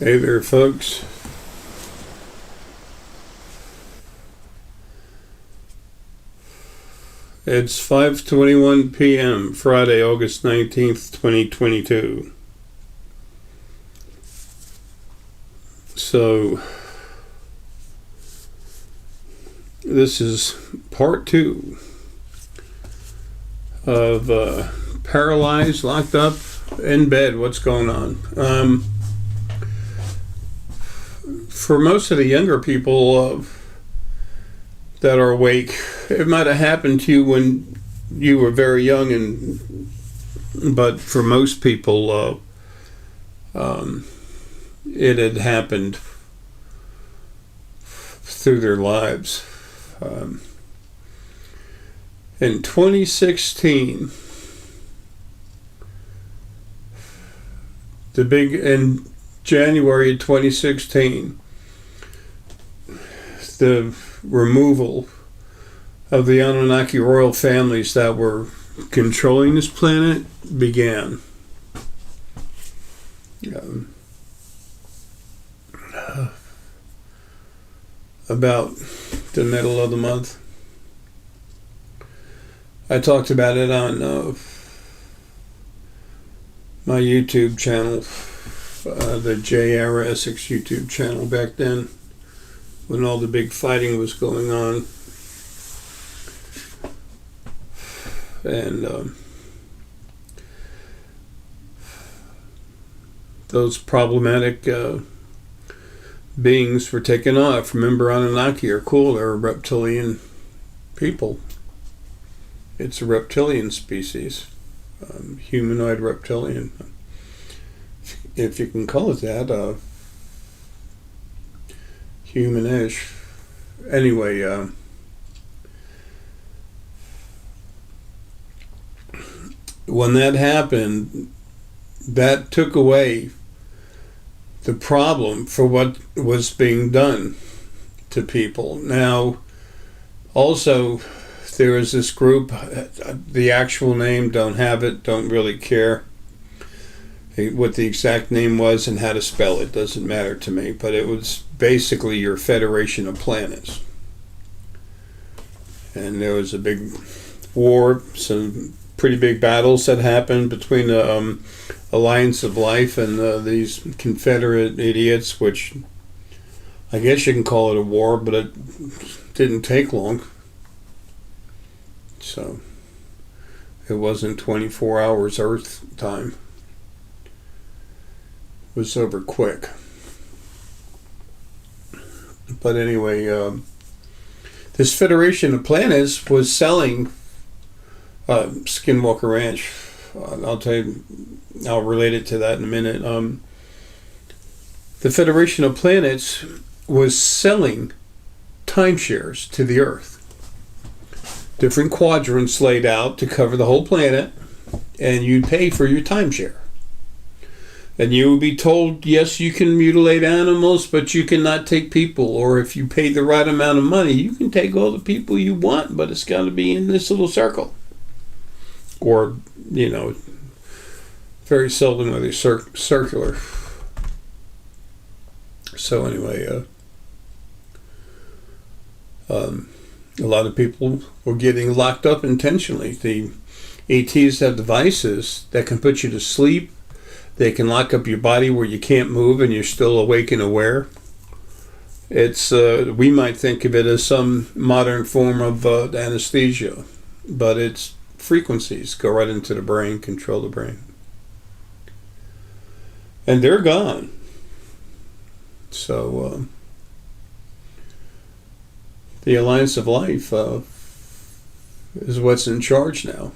Hey there, folks. It's 5:21 p.m. Friday, August 19th, 2022. So, this is part 2 of Paralyzed, Locked Up, in Bed. What's going on? For most of the younger people that are awake, it might have happened to you when you were very young, but for most people, it had happened through their lives. In 2016, in January 2016, the removal of the Anunnaki royal families that were controlling this planet began. About the middle of the month. I talked about it on my YouTube channel, the J.R. Essex YouTube channel back then, when all the big fighting was going on. And those problematic beings were taken off. Remember, Anunnaki are cool. They're reptilian people. It's a reptilian species. Humanoid reptilian. If you can call it that. Humanish. Anyway, when that happened, that took away the problem for what was being done to people. Now, also, there is this group, the actual name, don't have it, don't really care what the exact name was and how to spell it, doesn't matter to me, but it was basically your Federation of Planets. And there was a big war, some pretty big battles that happened between the Alliance of Life and these Confederate idiots, which I guess you can call it a war, but it didn't take long. So it wasn't 24 hours Earth time. It was over quick. But anyway, this Federation of Planets was selling Skinwalker Ranch. I'll tell you, I'll relate it to that in a minute. The Federation of Planets was selling timeshares to the Earth. Different quadrants laid out to cover the whole planet, and you'd pay for your timeshare. And you would be told, yes, you can mutilate animals, but you cannot take people. Or if you pay the right amount of money, you can take all the people you want, but it's got to be in this little circle. Or, very seldom are they circular. So anyway, a lot of people were getting locked up intentionally. The ETs have devices that can put you to sleep. They can lock up your body where you can't move and you're still awake and aware. It's we might think of it as some modern form of anesthesia, but it's frequencies go right into the brain, control the brain. And they're gone. So the Alliance of Life is what's in charge now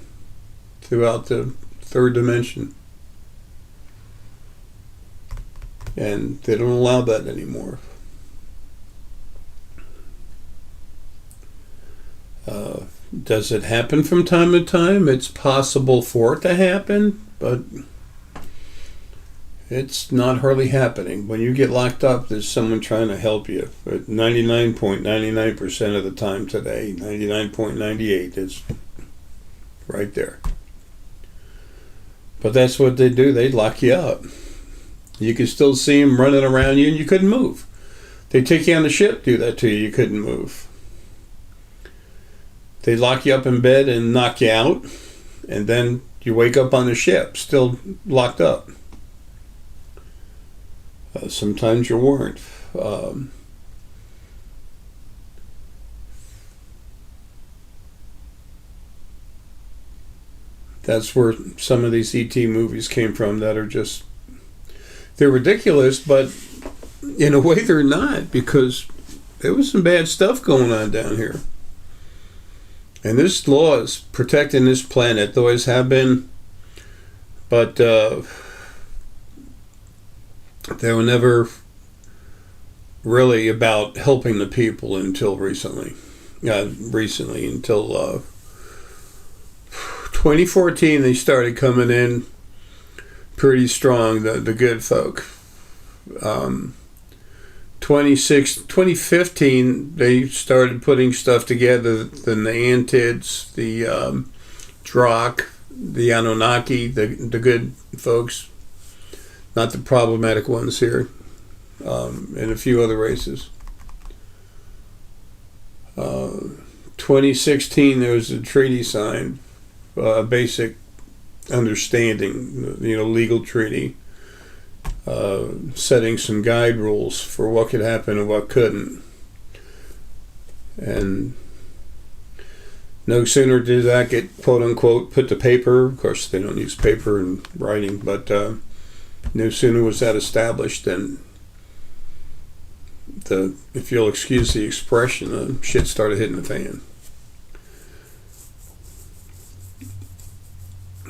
throughout the third dimension. And they don't allow that anymore. Does it happen from time to time? It's possible for it to happen, but it's not hardly happening. When you get locked up, there's someone trying to help you. But 99.99% of the time today, 99.98 is right there. But that's what they do. They lock you up. You could still see them running around you, and you couldn't move. They take you on the ship, do that to you. You couldn't move. They lock you up in bed and knock you out, and then you wake up on the ship, still locked up. Sometimes you weren't. That's where some of these ET movies came from that are just, they're ridiculous, but in a way they're not, because there was some bad stuff going on down here. And this law is protecting this planet, there always have been, but they were never really about helping the people until recently. Until 2014, they started coming in pretty strong, the good folk. 2015, they started putting stuff together, the Neantids, the Drak, the Anunnaki, the good folks, not the problematic ones here, and a few other races. 2016, there was a treaty signed, a basic understanding, legal treaty, setting some guide rules for what could happen and what couldn't. And no sooner did that get quote unquote put to paper, of course they don't use paper in writing, but no sooner was that established than if you'll excuse the expression, the shit started hitting the fan.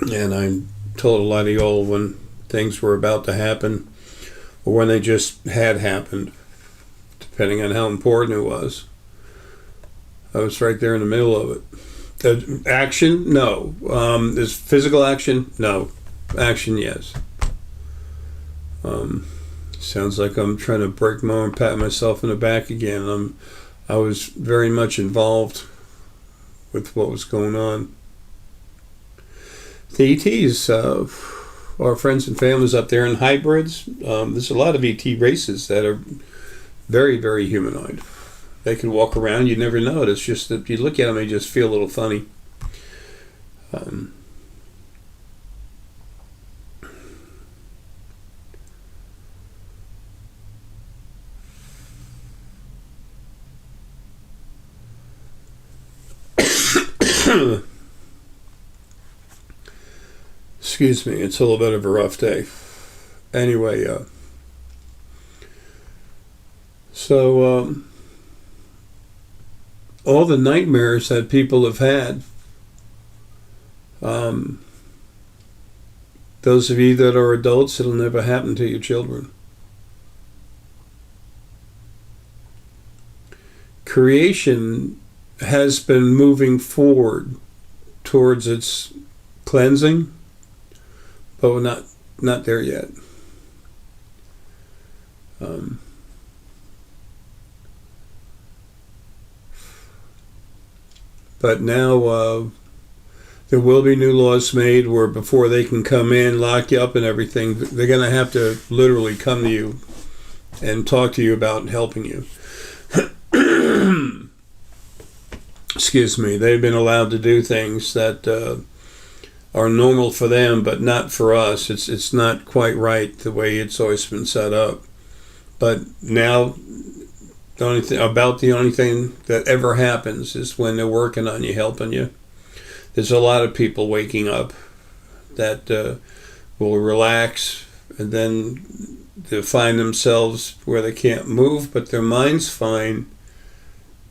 And I told a lot of y'all when things were about to happen, or when they just had happened, depending on how important it was. I was right there in the middle of it. Action? No. Is physical action? No. Action, yes. Sounds like I'm trying to break my arm, pat myself in the back again. I was very much involved with what was going on. The ETs, our friends and families up there in hybrids, there's a lot of ET races that are very, very humanoid. They can walk around, you never know it. It's just that you look at them, they just feel a little funny. Excuse me, it's a little bit of a rough day. Anyway, so all the nightmares that people have had, those of you that are adults, it'll never happen to your children. Creation has been moving forward towards its cleansing, but we're not there yet. But now there will be new laws made where before they can come in, lock you up and everything, they're going to have to literally come to you and talk to you about helping you. Excuse me. They've been allowed to do things that are normal for them, but not for us. It's not quite right the way it's always been set up. But now, the only thing that ever happens is when they're working on you, helping you. There's a lot of people waking up that will relax, and then they'll find themselves where they can't move, but their mind's fine,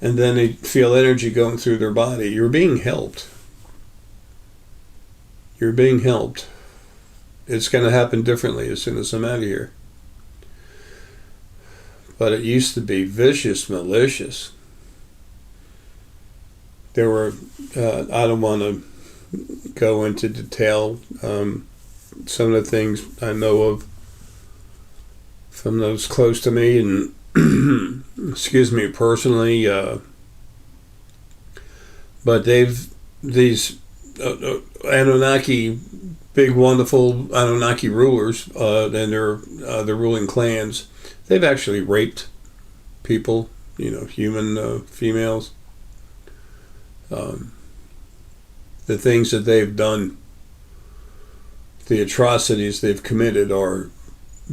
and then they feel energy going through their body. You're being helped. You're being helped. It's going to happen differently as soon as I'm out of here. But it used to be vicious, malicious. There were, I don't want to go into detail, some of the things I know of from those close to me, and excuse me, personally, but these Anunnaki big, wonderful Anunnaki rulers and their ruling clans, they've actually raped people, human females. The things that they've done, the atrocities they've committed are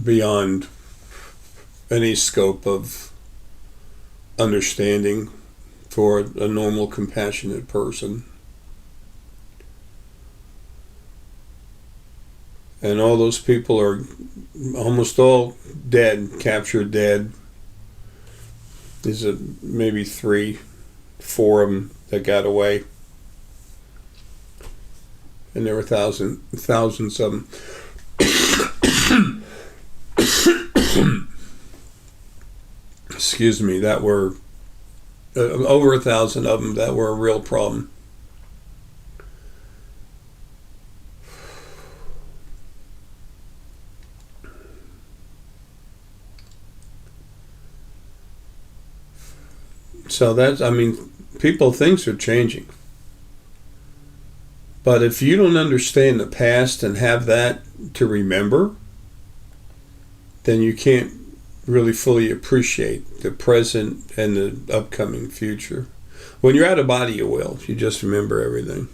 beyond any scope of understanding for a normal, compassionate person. And all those people are almost all dead, captured dead. There's maybe 3, 4 of them that got away. And there were thousands of them. Excuse me, that were over 1,000 of them that were a real problem. So people, things are changing. But if you don't understand the past and have that to remember, then you can't really fully appreciate the present and the upcoming future. When you're out of body, you will. You just remember everything.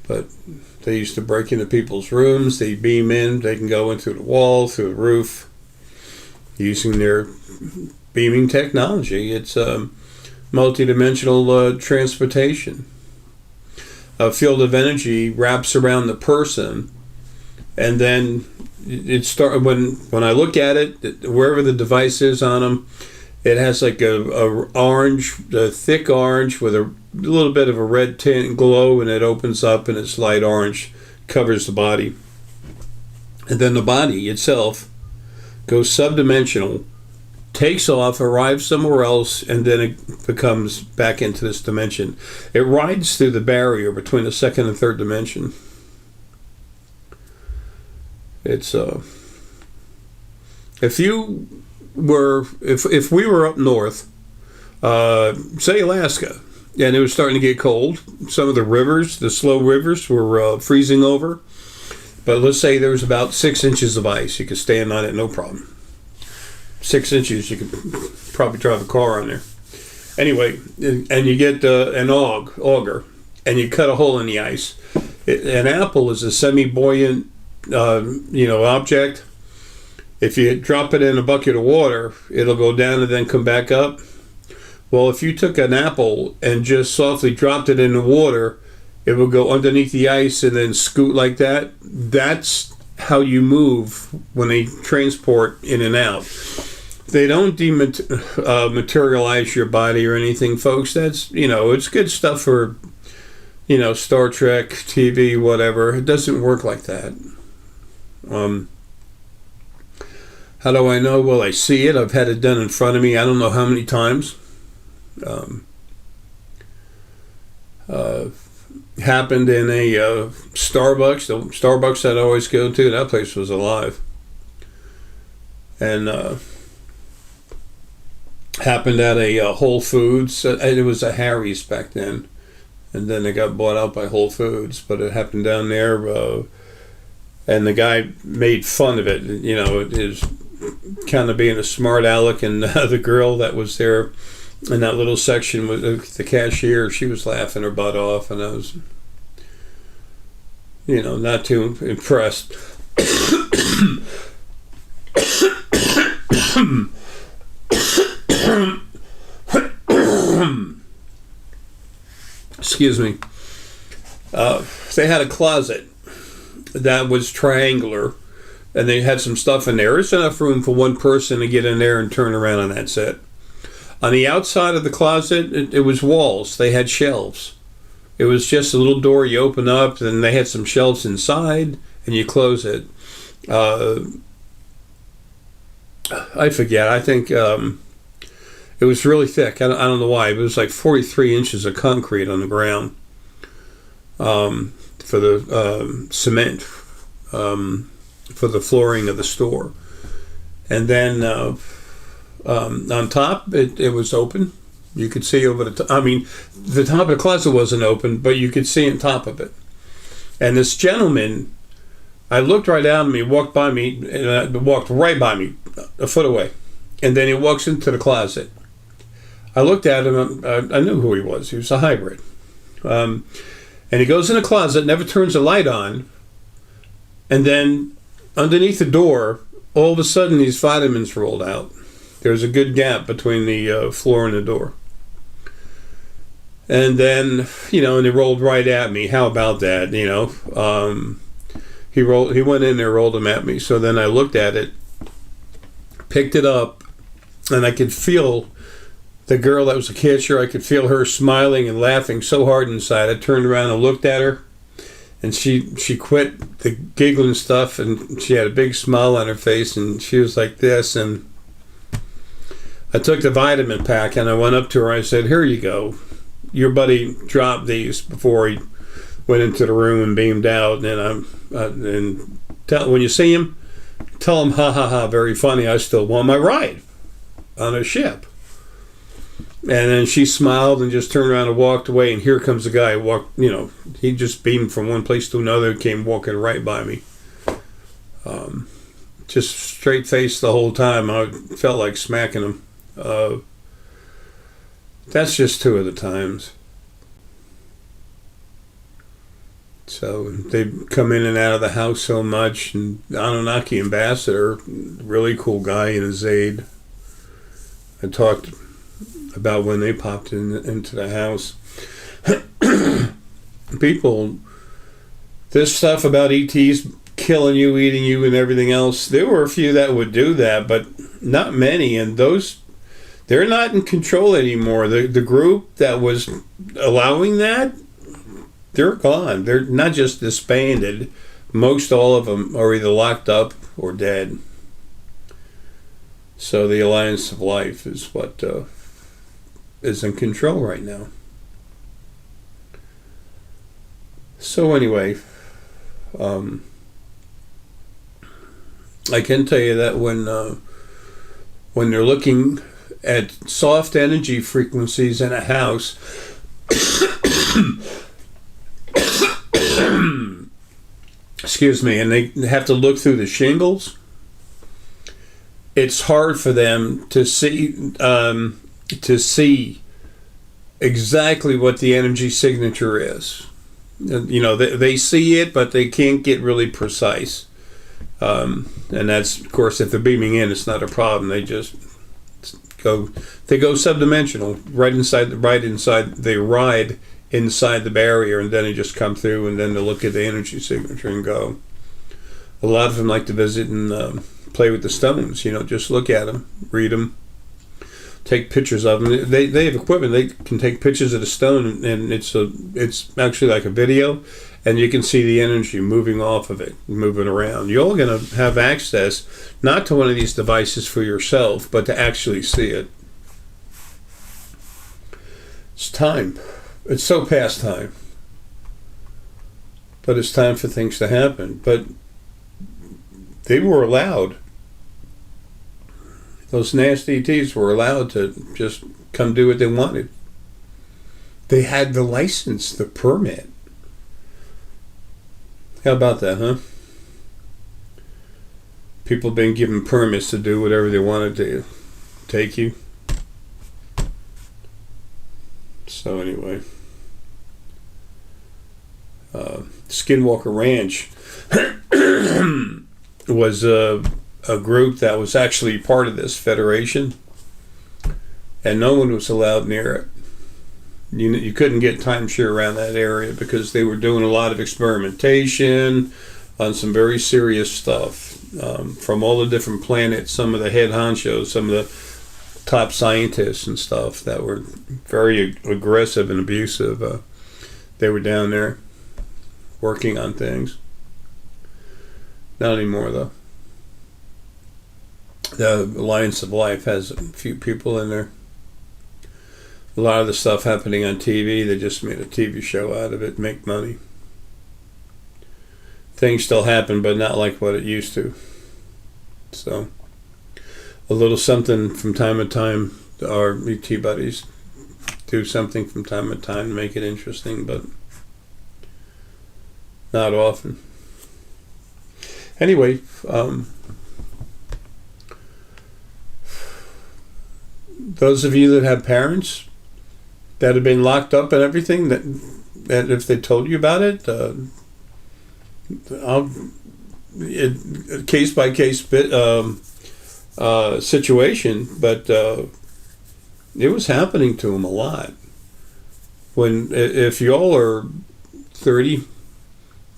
But they used to break into people's rooms. They beam in. They can go in through the wall, through the roof, using their beaming technology. It's multidimensional transportation. A field of energy wraps around the person, and then it start when I look at it, wherever the device is on them, it has like a thick orange with a little bit of a red tint glow, and it opens up and it's light orange, covers the body, and then the body itself goes subdimensional, takes off, arrives somewhere else, and then it becomes back into this dimension. It rides through the barrier between the second and third dimension. It's if we were up north, say Alaska, and it was starting to get cold, some of the rivers, the slow rivers, were freezing over. But let's say there was about 6 inches of ice. You could stand on it, no problem. 6 inches, you could probably drive a car on there. Anyway, and you get an auger, and you cut a hole in the ice. An apple is a semi-buoyant, object. If you drop it in a bucket of water, it'll go down and then come back up. Well, if you took an apple and just softly dropped it in the water, it will go underneath the ice and then scoot like that. That's how you move when they transport in and out. They don't dematerialize your body or anything, folks. That's, it's good stuff for, Star Trek, TV, whatever. It doesn't work like that. How do I know? Well, I see it. I've had it done in front of me. I don't know how many times. Happened in a Starbucks. The Starbucks I'd always go to. That place was alive. And happened at a Whole Foods. It was a Harry's back then, and then they got bought out by Whole Foods. But it happened down there, and the guy made fun of it. It is kind of being a smart aleck, and the girl that was there in that little section with the cashier, she was laughing her butt off, and I was, not too impressed. Excuse me. They had a closet that was triangular, and they had some stuff in there. There's enough room for one person to get in there and turn around, and that's it. On the outside of the closet, it was walls. They had shelves. It was just a little door you open up, and they had some shelves inside, and you close it. I forget. I think it was really thick. I don't know why. It was like 43 inches of concrete on the ground for the cement, for the flooring of the store. And then on top, it was open. You could see over the top. I mean, the top of the closet wasn't open, but you could see on top of it. And this gentleman, I looked right at him, he walked by me, and walked right by me, a foot away. And then he walks into the closet. I looked at him, I knew who he was. He was a hybrid. And he goes in the closet, never turns the light on, and then underneath the door, all of a sudden these vitamins rolled out. There's a good gap between the floor and the door. And then, and they rolled right at me. How about that, He went in there, rolled them at me. So then I looked at it, picked it up, and I could feel the girl that was a catcher. I could feel her smiling and laughing so hard inside. I turned around and looked at her, and she quit the giggling stuff, and she had a big smile on her face, and she was like this. And I took the vitamin pack, and I went up to her. I said, "Here you go. Your buddy dropped these before he went into the room and beamed out. And when you see him, tell him, ha ha ha, very funny. I still want my ride on a ship." And then she smiled and just turned around and walked away. And here comes the guy. He just beamed from one place to another, came walking right by me. Just straight faced the whole time. I felt like smacking him. That's just two of the times. So they come in and out of the house so much. And Anunnaki ambassador, really cool guy, and his aide. I talked about when they popped into the house. People, this stuff about ETs killing you, eating you, and everything else, there were a few that would do that, but not many. And they're not in control anymore. The group that was allowing that, they're gone. They're not just disbanded. Most all of them are either locked up or dead. So the Alliance of Life is what is in control right now. So anyway, I can tell you that when they're looking at soft energy frequencies in a house, excuse me, and they have to look through the shingles, it's hard for them to see exactly what the energy signature is. They see it, but they can't get really precise. And that's, of course, if they're beaming in, it's not a problem. They just go subdimensional, right inside. They ride inside the barrier, and then they just come through, and then they look at the energy signature and go. A lot of them like to visit and play with the stones. Just look at them, read them, take pictures of them. They have equipment. They can take pictures of the stone, and it's actually like a video, and you can see the energy moving off of it, moving around. You're going to have access not to one of these devices for yourself, but to actually see it. It's time. It's so past time. But it's time for things to happen. But they were allowed. Those nasty ETs were allowed to just come do what they wanted. They had the license, the permit. How about that, huh? People being given permits to do whatever they wanted to take you. So anyway, Skinwalker Ranch was a group that was actually part of this federation, and no one was allowed near it. You couldn't get timeshare around that area because they were doing a lot of experimentation on some very serious stuff from all the different planets. Some of the head honchos, some of the top scientists and stuff that were very aggressive and abusive. They were down there working on things. Not anymore, though. The Alliance of Life has a few people in there. A lot of the stuff happening on TV, they just made a TV show out of it, make money. Things still happen, but not like what it used to. So, a little something from time to time. Our ET buddies do something from time to time to make it interesting, but Not often. Anyway, those of you that have parents that have been locked up and everything, that if they told you about it, case by case situation, but it was happening to them a lot. If y'all are 30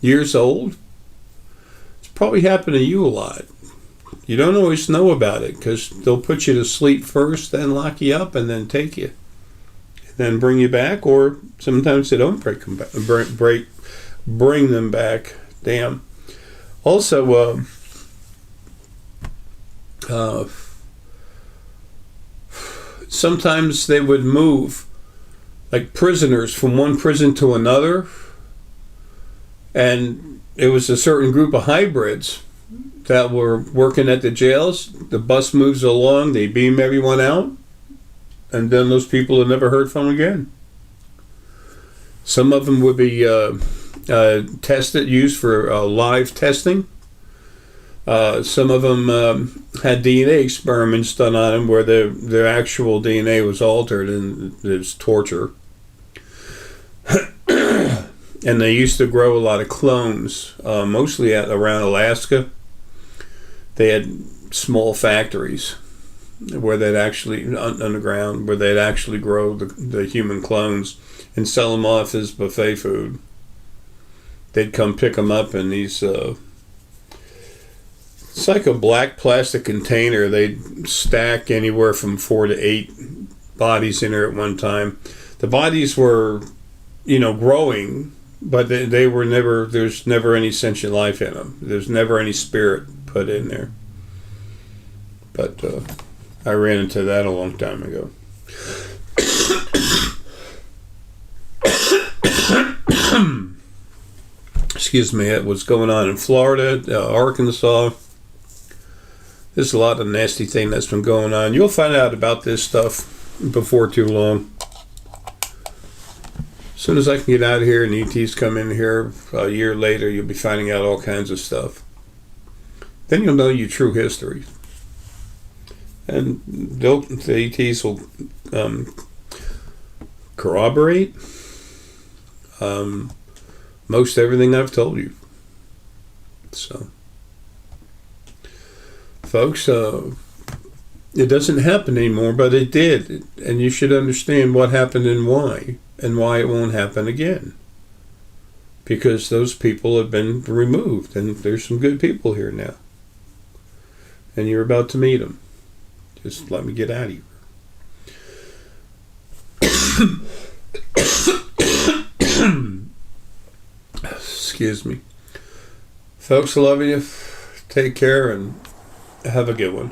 years old, it's probably happened to you a lot. You don't always know about it because they'll put you to sleep first, then lock you up, and then take you, and then bring you back. Or sometimes they don't bring them back. Damn. Also, sometimes they would move like prisoners from one prison to another, and it was a certain group of hybrids that were working at the jails. The bus moves along, they beam everyone out, and then those people are never heard from again. Some of them would be used for live testing. Some of them had DNA experiments done on them where their actual DNA was altered, and there's torture. And they used to grow a lot of clones, mostly around Alaska. They had small factories where they'd actually, underground, where they'd actually grow the human clones and sell them off as buffet food. They'd come pick them up in these, it's like a black plastic container. They'd stack anywhere from 4 to 8 bodies in there at one time. The bodies were, growing, but they were never, there's never any sentient life in them. There's never any spirit put in there. But I ran into that a long time ago. Excuse me, it was going on in Florida, Arkansas. There's a lot of nasty thing that's been going on. You'll find out about this stuff before too long. As soon as I can get out of here and ETs come in here a year later, you'll be finding out all kinds of stuff. Then you'll know your true history. And the ETs will corroborate most everything I've told you. So, folks, it doesn't happen anymore, but it did. And you should understand what happened and why it won't happen again. Because those people have been removed, and there's some good people here now. And you're about to meet them. Just let me get out of here. Excuse me. Folks, I love you. Take care and have a good one.